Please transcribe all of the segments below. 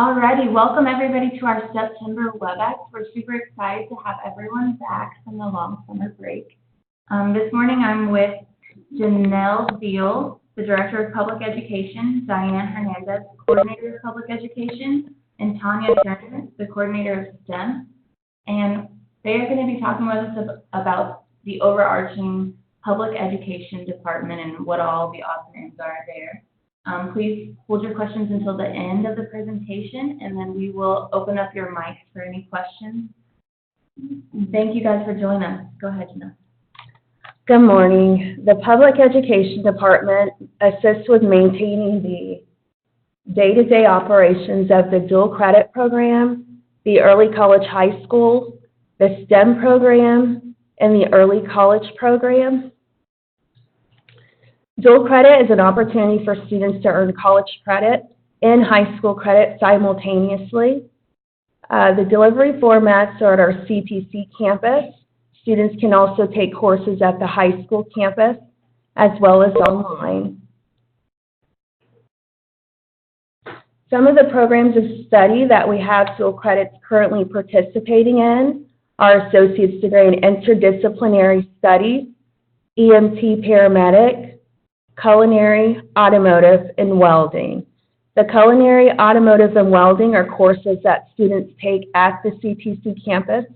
Alrighty, welcome everybody to our September WebEx. We're super excited to have everyone back from the long summer break. This morning I'm with Janelle Veal, the Director of Public Education, Diane Hernandez, Coordinator of Public Education, and Tanya Turner, the Coordinator of STEM. And they are going to be talking with us about the overarching public education department and what all the odds and ends are there. Please hold your questions until the end of the presentation, and then we will open up your mics for any questions. Thank you guys for joining us. Go ahead, Janelle. Good morning. The Public Education Department assists with maintaining the day-to-day operations of the dual credit program, the early college high school, the STEM program, and the early college program. Dual credit is an opportunity for students to earn college credit and high school credit simultaneously. The delivery formats are at our CTC campus. Students can also take courses at the high school campus as well as online. Some of the programs of study that we have dual credits currently participating in are Associate's Degree in Interdisciplinary Studies, EMT Paramedic, Culinary, Automotive, and Welding. The Culinary, Automotive, and Welding are courses that students take at the CTC campus,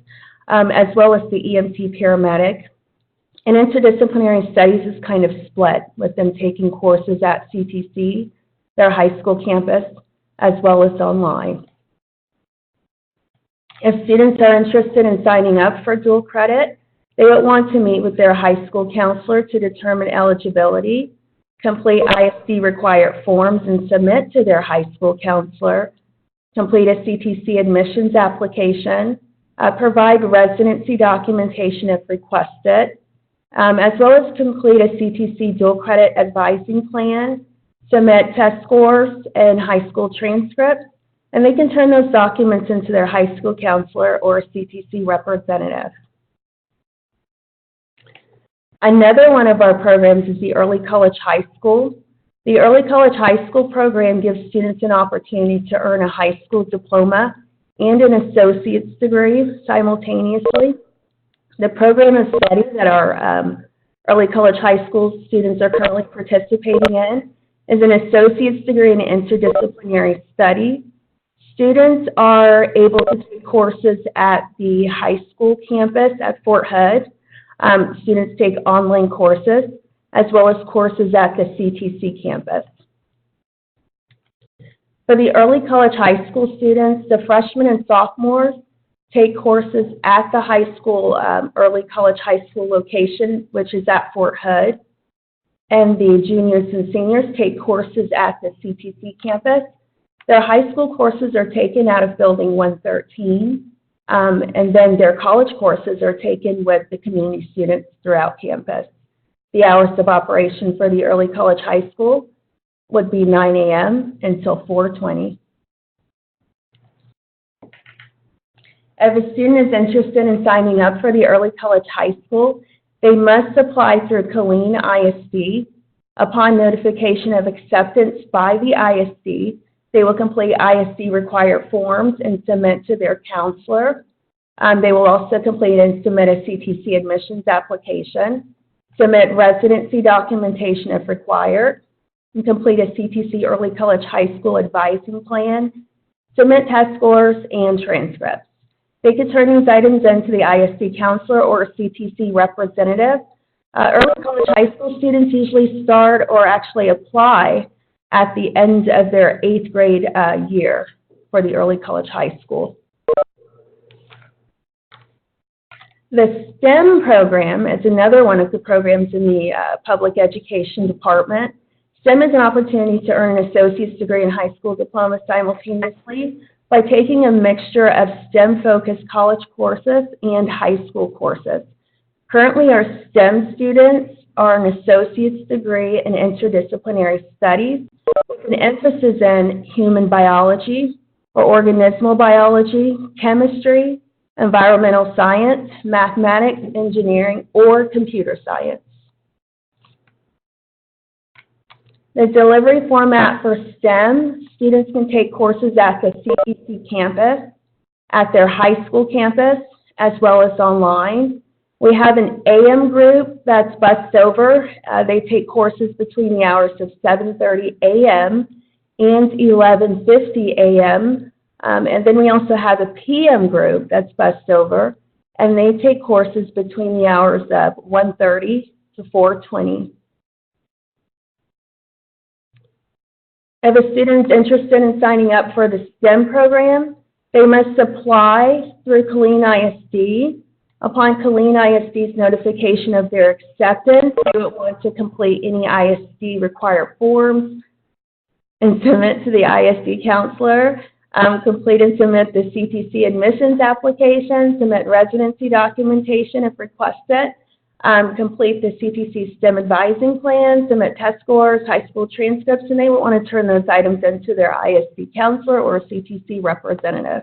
as well as the EMT Paramedic. And Interdisciplinary Studies is kind of split, with them taking courses at CTC, their high school campus, as well as online. If students are interested in signing up for dual credit, they would want to meet with their high school counselor to determine eligibility, complete ISD required forms and submit to their high school counselor, complete a CTC admissions application, provide residency documentation if requested, as well as complete a CTC dual credit advising plan, submit test scores and high school transcripts, and they can turn those documents into their high school counselor or a CTC representative. Another one of our programs is the Early College High School. The Early College High School program gives students an opportunity to earn a high school diploma and an associate's degree simultaneously. The program of study that our Early College High School students are currently participating in is an associate's degree in interdisciplinary study. Students are able to take courses at the high school campus at Fort Hood. Students take online courses, as well as courses at the CTC campus. For the early college high school students, the freshmen and sophomores take courses at the high school, early college high school location, which is at Fort Hood. And the juniors and seniors take courses at the CTC campus. Their high school courses are taken out of Building 113. And then their college courses are taken with the community students throughout campus. The hours of operation for the early college high school would be 9 a.m. until 4:20. If a student is interested in signing up for the early college high school, they must apply through Colleen ISD. Upon notification of acceptance by the ISD, they will complete ISD required forms and submit to their counselor. They will also complete and submit a CTC admissions application, submit residency documentation if required, and complete a CTC early college high school advising plan, submit test scores and transcripts. They could turn these items into the ISD counselor or a CTC representative. Early college high school students usually start or actually apply at the end of their 8th grade year for the early college high school. The STEM program is another one of the programs in the public education department. STEM is an opportunity to earn an associate's degree and high school diploma simultaneously by taking a mixture of STEM-focused college courses and high school courses. Currently, our STEM students are an associate's degree in interdisciplinary studies with an emphasis in human biology or organismal biology, chemistry, environmental science, mathematics, engineering, or computer science. The delivery format for STEM, students can take courses at the CTC campus, at their high school campus, as well as online. We have an AM group that's bused over. They take courses between the hours of 7:30 a.m. and 11:50 a.m. And then we also have a PM group that's bused over, and they take courses between the hours of 1:30 to 4:20. If a student is interested in signing up for the STEM program, they must apply through Killeen ISD. Upon Killeen ISD's notification of their acceptance, they would want to complete any ISD required forms and submit to the ISD counselor. Complete and submit the CTC admissions application, submit residency documentation if requested, complete the CTC STEM advising plan, submit test scores, high school transcripts, and they will want to turn those items into their ISD counselor or CTC representative.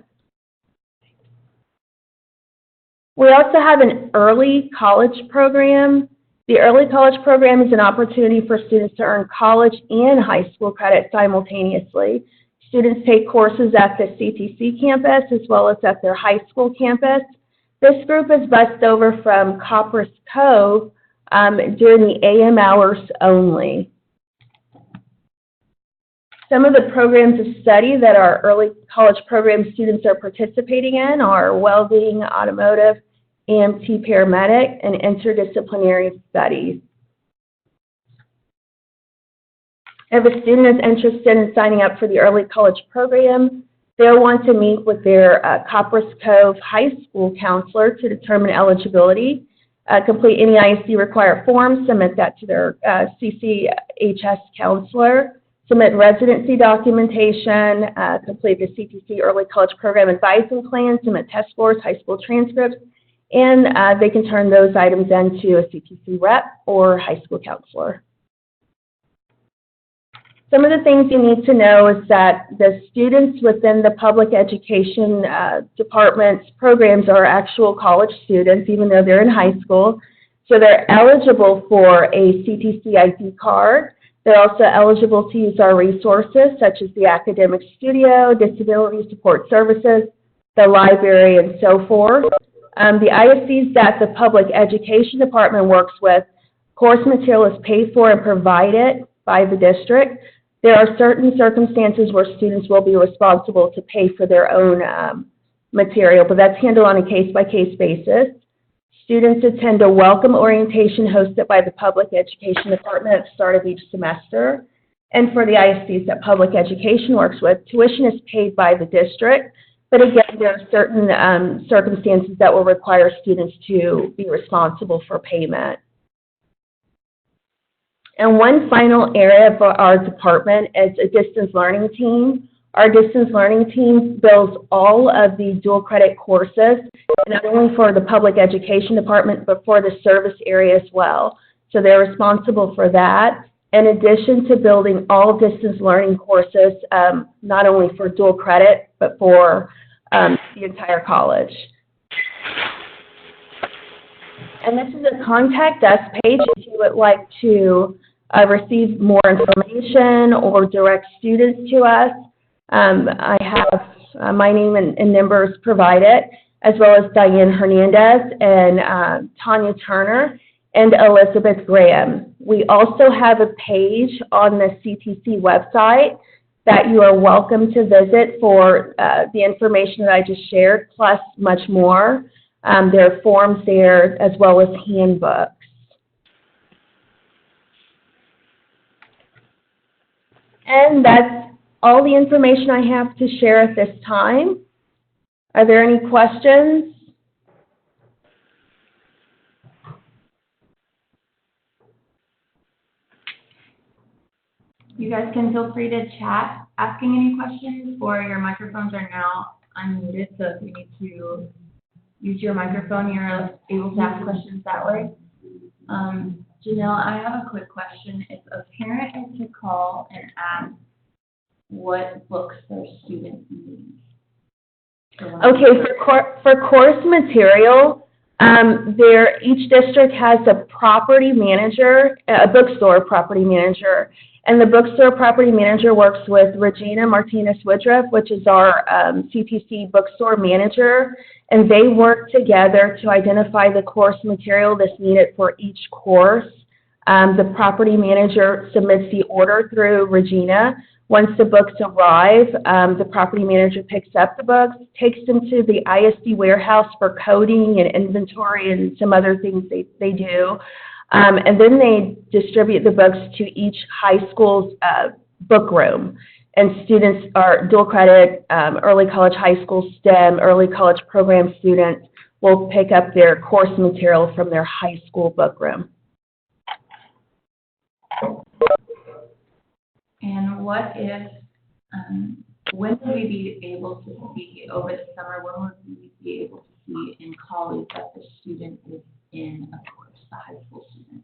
We also have an early college program. The early college program is an opportunity for students to earn college and high school credit simultaneously. Students take courses at the CTC campus as well as at their high school campus. This group is bused over from Copperas Cove during the AM hours only. Some of the programs of study that our early college program students are participating in are welding, automotive, EMT paramedic, and interdisciplinary studies. If a student is interested in signing up for the early college program, they'll want to meet with their Copperas Cove High School counselor to determine eligibility, complete any ISD required forms, submit that to their ECHS counselor, submit residency documentation, complete the CTC early college program advising plan, submit test scores, high school transcripts, and they can turn those items into a CTC rep or high school counselor. Some of the things you need to know is that the students within the public education department's programs are actual college students, even though they're in high school. So they're eligible for a CTC ID card. They're also eligible to use our resources, such as the academic studio, disability support services, the library, and so forth. The ISDs that the public education department works with, course material is paid for and provided by the district. There are certain circumstances where students will be responsible to pay for their own material, but that's handled on a case-by-case basis. Students attend a welcome orientation hosted by the public education department at the start of each semester. And for the ISDs that public education works with, tuition is paid by the district, but again, there are certain circumstances that will require students to be responsible for payment. And one final area for our department is a distance learning team. Our distance learning team builds all of the dual credit courses, not only for the public education department, but for the service area as well. So they're responsible for that, in addition to building all distance learning courses, not only for dual credit, but for the entire college. And this is a contact us page if you would like to receive more information or direct students to us. I have my name and numbers provided, as well as Diane Hernandez and Tanya Turner and Elizabeth Graham. We also have a page on the CTC website that you are welcome to visit for the information that I just shared, plus much more. There are forms there as well as handbooks. And that's all the information I have to share at this time. Are there any questions? You guys can feel free to chat asking any questions, or your microphones are now unmuted, so if you need to use your microphone, you're able to ask questions that way. Janelle, I have a quick question. If a parent is to call and ask what books their students need. Okay, for course material, each district has a property manager, a bookstore property manager, And the bookstore property manager works with Regina Martinez-Woodruff, which is our CTC bookstore manager, and they work together to identify the course material that's needed for each course. The property manager submits the order through Regina. Once the books arrive, the property manager picks up the books, takes them to the ISD warehouse for coding and inventory and some other things they do. And then they distribute the books to each high school's book room. And students are dual credit, early college, high school STEM, early college program students will pick up their course material from their high school book room. And what if, when will we be able to see over the summer, when will we be able to see in college that the student is in a course, the high school student?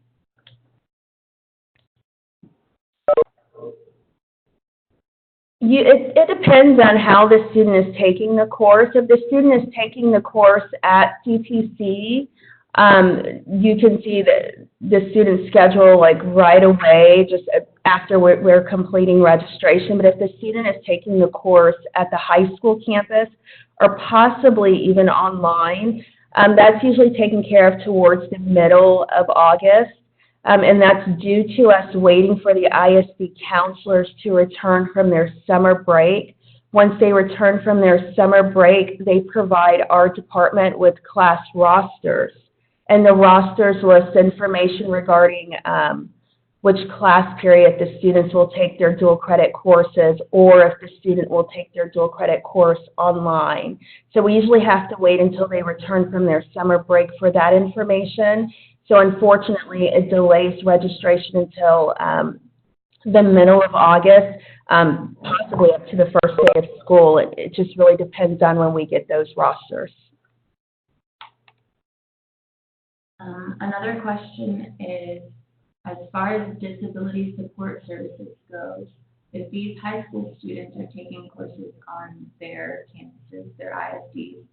It depends on how the student is taking the course. If the student is taking the course at CTC, you can see the student's schedule like right away, just after we're completing registration. But if the student is taking the course at the high school campus or possibly even online, that's usually taken care of towards the middle of August. And that's due to us waiting for the ISD counselors to return from their summer break. Once they return from their summer break, they provide our department with class rosters. And the rosters list information regarding which class period the students will take their dual credit courses, or if the student will take their dual credit course online. So we usually have to wait until they return from their summer break for that information. So unfortunately, it delays registration until the middle of August, possibly up to the first day of school. It just really depends on when we get those rosters. Another question is, as far as disability support services goes, if these high school students are taking courses on their campuses, their ISDs,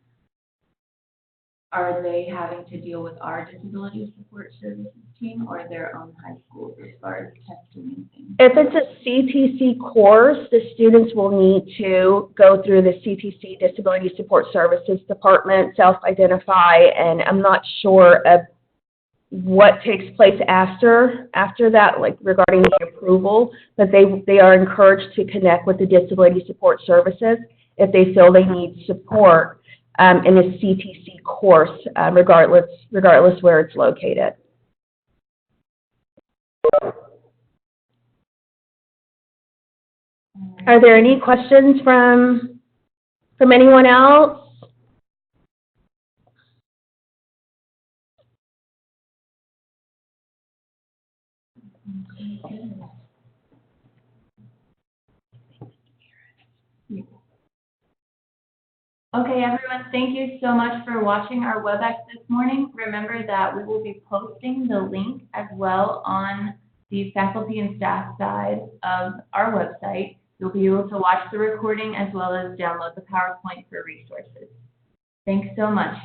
are they having to deal with our disability support services team or their own high schools as far as testing and things? If it's a CTC course, the students will need to go through the CTC Disability Support Services Department, self-identify, and I'm not sure of what takes place after that, like regarding the approval, but they are encouraged to connect with the Disability Support Services if they feel they need support in a CTC course, regardless where it's located. Are there any questions from anyone else? Okay, everyone, thank you so much for watching our WebEx this morning. Remember that we will be posting the link as well on the faculty and staff side of our website. You'll be able to watch the recording as well as download the PowerPoint for resources. Thanks so much.